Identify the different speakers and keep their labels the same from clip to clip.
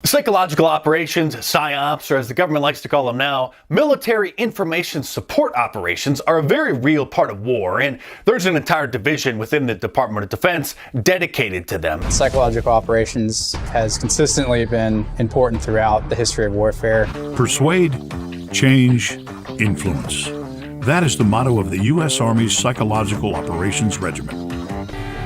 Speaker 1: Psychological operations, PSYOPs, or as the government likes to call them now, military information support operations, are a very real part of war, and there's an entire division within the Department of Defense dedicated to them.
Speaker 2: Psychological operations has consistently been important throughout the history of warfare.
Speaker 3: Persuade, change, influence. That is the motto of the U.S. Army's Psychological Operations Regiment.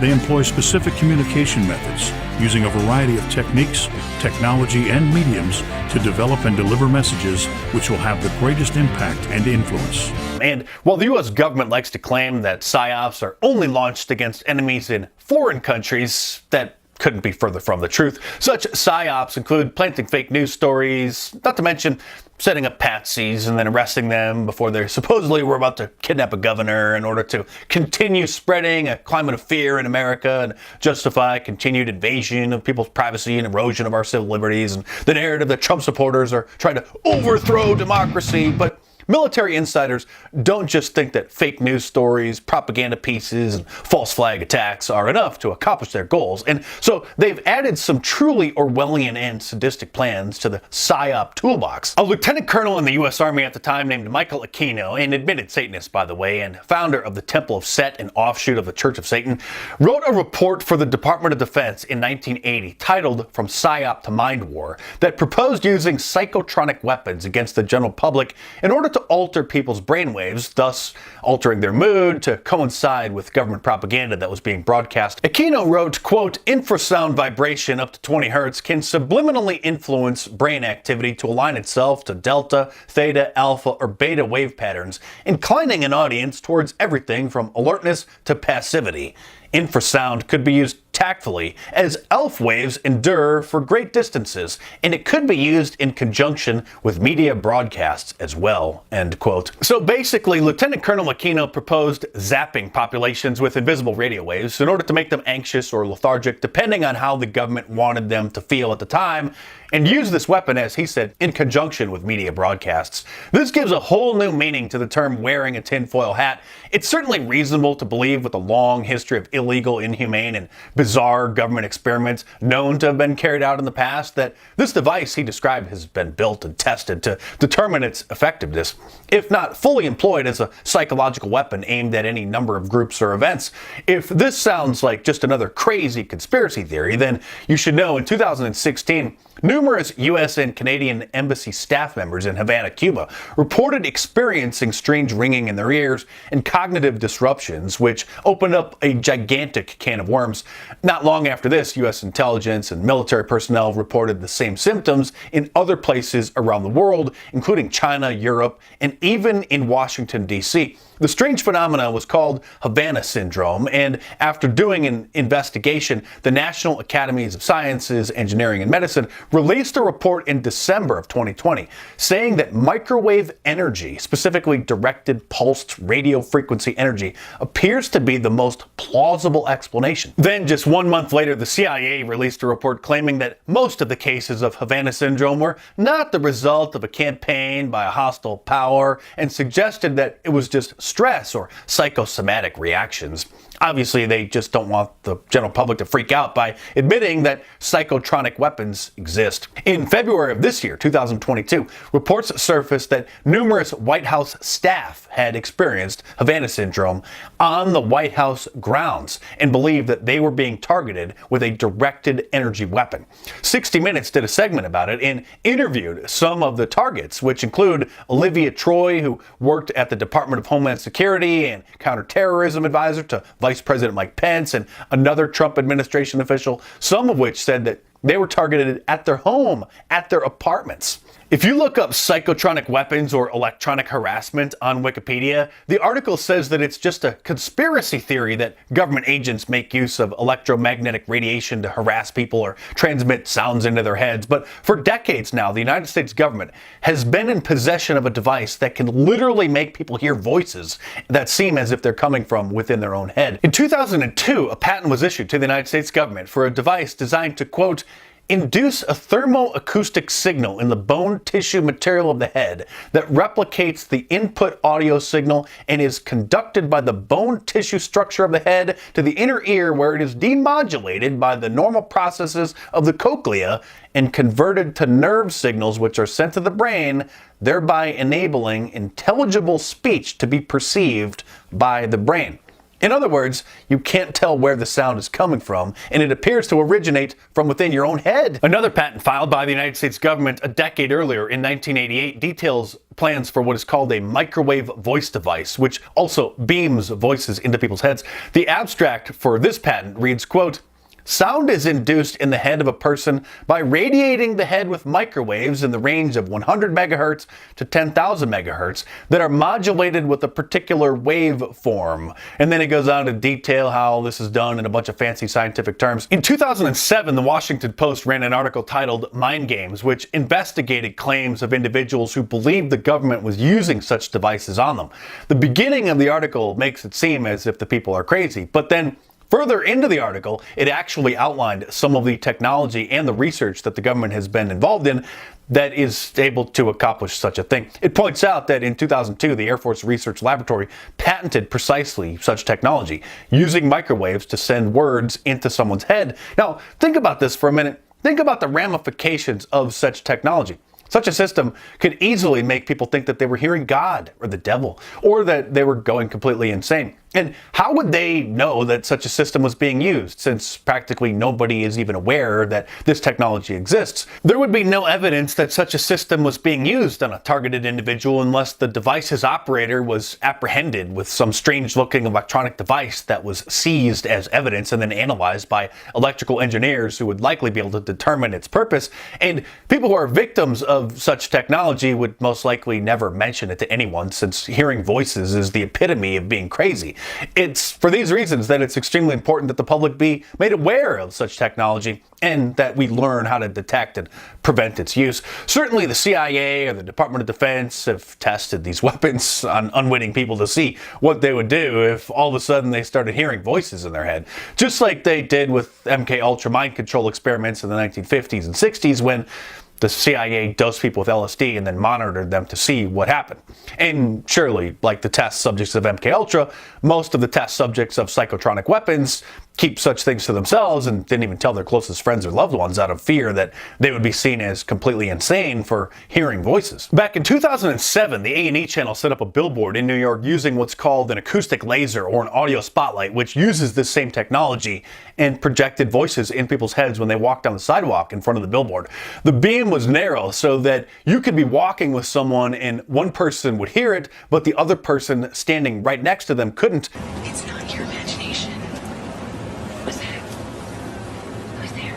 Speaker 3: They employ specific communication methods using a variety of techniques, technology, and mediums to develop and deliver messages which will have the greatest impact and influence.
Speaker 1: And while the U.S. government likes to claim that PSYOPs are only launched against enemies in foreign countries, that couldn't be further from the truth. Such PSYOPs include planting fake news stories, not to mention setting up patsies and then arresting them before they supposedly were about to kidnap a governor in order to continue spreading a climate of fear in America and justify continued invasion of people's privacy and erosion of our civil liberties, and the narrative that Trump supporters are trying to overthrow democracy. But military insiders don't just think that fake news stories, propaganda pieces, and false flag attacks are enough to accomplish their goals. And so they've added some truly Orwellian and sadistic plans to the PSYOP toolbox. A lieutenant colonel in the U.S. Army at the time named Michael Aquino, an admitted Satanist by the way, and founder of the Temple of Set, an offshoot of the Church of Satan, wrote a report for the Department of Defense in 1980 titled From PSYOP to Mind War that proposed using psychotronic weapons against the general public in order to alter people's brainwaves, thus altering their mood to coincide with government propaganda that was being broadcast. Aquino wrote, quote, infrasound vibration up to 20 hertz can subliminally influence brain activity to align itself to delta, theta, alpha, or beta wave patterns, inclining an audience towards everything from alertness to passivity. Infrasound could be used tactfully, as ELF waves endure for great distances, and it could be used in conjunction with media broadcasts as well, end quote. So basically, Lieutenant Colonel Aquino proposed zapping populations with invisible radio waves in order to make them anxious or lethargic, depending on how the government wanted them to feel at the time, and use this weapon, as he said, in conjunction with media broadcasts. This gives a whole new meaning to the term wearing a tinfoil hat. It's certainly reasonable to believe, with a long history of illegal, inhumane, and bizarre government experiments known to have been carried out in the past, that this device he described has been built and tested to determine its effectiveness, if not fully employed as a psychological weapon aimed at any number of groups or events. If this sounds like just another crazy conspiracy theory, then you should know in 2016, numerous U.S. and Canadian embassy staff members in Havana, Cuba, reported experiencing strange ringing in their ears and cognitive disruptions, which opened up a gigantic can of worms. Not long after this, U.S. intelligence and military personnel reported the same symptoms in other places around the world, including China, Europe, and even in Washington, D.C. The strange phenomena was called Havana Syndrome, and after doing an investigation, the National Academies of Sciences, Engineering, and Medicine released a report in December of 2020 saying that microwave energy, specifically directed pulsed radio frequency energy, appears to be the most plausible explanation. Then, just 1 month later, the CIA released a report claiming that most of the cases of Havana Syndrome were not the result of a campaign by a hostile power, and suggested that it was just stress or psychosomatic reactions. Obviously, they just don't want the general public to freak out by admitting that psychotronic weapons exist. In February of this year, 2022, reports surfaced that numerous White House staff had experienced Havana Syndrome on the White House grounds and believed that they were being targeted with a directed energy weapon. 60 Minutes did a segment about it and interviewed some of the targets, which include Olivia Troy, who worked at the Department of Homeland Security and counterterrorism advisor to Vice President Mike Pence, and another Trump administration official, some of which said that they were targeted at their home, at their apartments. If you look up psychotronic weapons or electronic harassment on Wikipedia, the article says that it's just a conspiracy theory that government agents make use of electromagnetic radiation to harass people or transmit sounds into their heads. But for decades now, the United States government has been in possession of a device that can literally make people hear voices that seem as if they're coming from within their own head. In 2002, a patent was issued to the United States government for a device designed to, quote, induce a thermoacoustic signal in the bone tissue material of the head that replicates the input audio signal and is conducted by the bone tissue structure of the head to the inner ear, where it is demodulated by the normal processes of the cochlea and converted to nerve signals which are sent to the brain, thereby enabling intelligible speech to be perceived by the brain. In other words, you can't tell where the sound is coming from, and it appears to originate from within your own head. Another patent filed by the United States government a decade earlier in 1988 details plans for what is called a microwave voice device, which also beams voices into people's heads. The abstract for this patent reads, quote, "Sound is induced in the head of a person by radiating the head with microwaves in the range of 100 megahertz to 10,000 megahertz that are modulated with a particular waveform." And then it goes on to detail how this is done in a bunch of fancy scientific terms. In 2007, the Washington Post ran an article titled "Mind Games," which investigated claims of individuals who believed the government was using such devices on them. The beginning of the article makes it seem as if the people are crazy, but then further into the article, it actually outlined some of the technology and the research that the government has been involved in that is able to accomplish such a thing. It points out that in 2002, the Air Force Research Laboratory patented precisely such technology, using microwaves to send words into someone's head. Now, think about this for a minute. Think about the ramifications of such technology. Such a system could easily make people think that they were hearing God or the devil, or that they were going completely insane. And how would they know that such a system was being used, since practically nobody is even aware that this technology exists? There would be no evidence that such a system was being used on a targeted individual unless the device's operator was apprehended with some strange-looking electronic device that was seized as evidence and then analyzed by electrical engineers who would likely be able to determine its purpose. And people who are victims of such technology would most likely never mention it to anyone, since hearing voices is the epitome of being crazy. It's for these reasons that it's extremely important that the public be made aware of such technology and that we learn how to detect and prevent its use. Certainly the CIA or the Department of Defense have tested these weapons on unwitting people to see what they would do if all of a sudden they started hearing voices in their head. Just like they did with MK-Ultra mind control experiments in the 1950s and 60s, when the CIA dosed people with LSD and then monitored them to see what happened. And surely, like the test subjects of MK-Ultra, most of the test subjects of psychotronic weapons keep such things to themselves and didn't even tell their closest friends or loved ones out of fear that they would be seen as completely insane for hearing voices. Back in 2007, the A&E channel set up a billboard in New York using what's called an acoustic laser or an audio spotlight, which uses this same technology and projected voices in people's heads when they walk down the sidewalk in front of the billboard. The beam was narrow so that you could be walking with someone and one person would hear it, but the other person standing right next to them couldn't.
Speaker 4: It's not your imagination. Who's that? Who's there?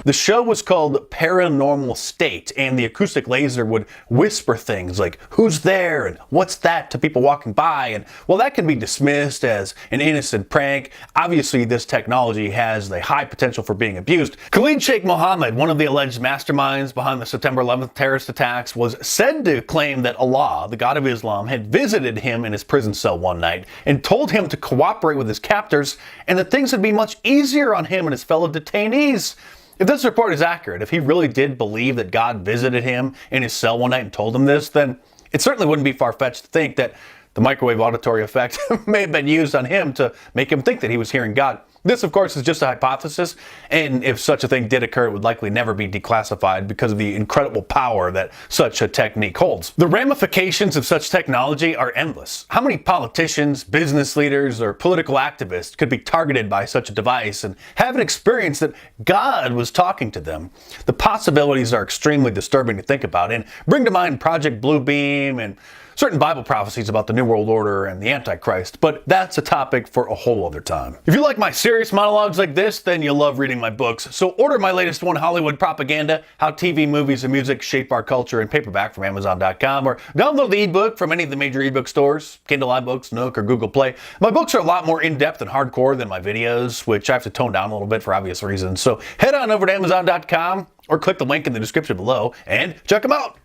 Speaker 1: The show was called Paranormal State, and the acoustic laser would whisper things like, "Who's there?" and "What's that?" to people walking by. And while that can be dismissed as an innocent prank, obviously this technology has the high potential for being abused. Khalid Sheikh Mohammed, one of the alleged masterminds behind the September 11th terrorist attacks, was said to claim that Allah, the God of Islam, had visited him in his prison cell one night and told him to cooperate with his captors and that things would be much easier on him and his fellow detainees. If this report is accurate, if he really did believe that God visited him in his cell one night and told him this, then it certainly wouldn't be far-fetched to think that the microwave auditory effect may have been used on him to make him think that he was hearing God. This, of course, is just a hypothesis, and if such a thing did occur, it would likely never be declassified because of the incredible power that such a technique holds. The ramifications of such technology are endless. How many politicians, business leaders, or political activists could be targeted by such a device and have an experience that God was talking to them? The possibilities are extremely disturbing to think about and bring to mind Project Bluebeam and certain Bible prophecies about the New World Order and the Antichrist, but that's a topic for a whole other time. If you like my serious monologues like this, then you'll love reading my books. So order my latest one, Hollywood Propaganda, How TV, Movies, and Music Shape Our Culture, in paperback from Amazon.com, or download the ebook from any of the major ebook stores, Kindle iBooks, Nook, or Google Play. My books are a lot more in-depth and hardcore than my videos, which I have to tone down a little bit for obvious reasons. So head on over to Amazon.com or click the link in the description below and check them out.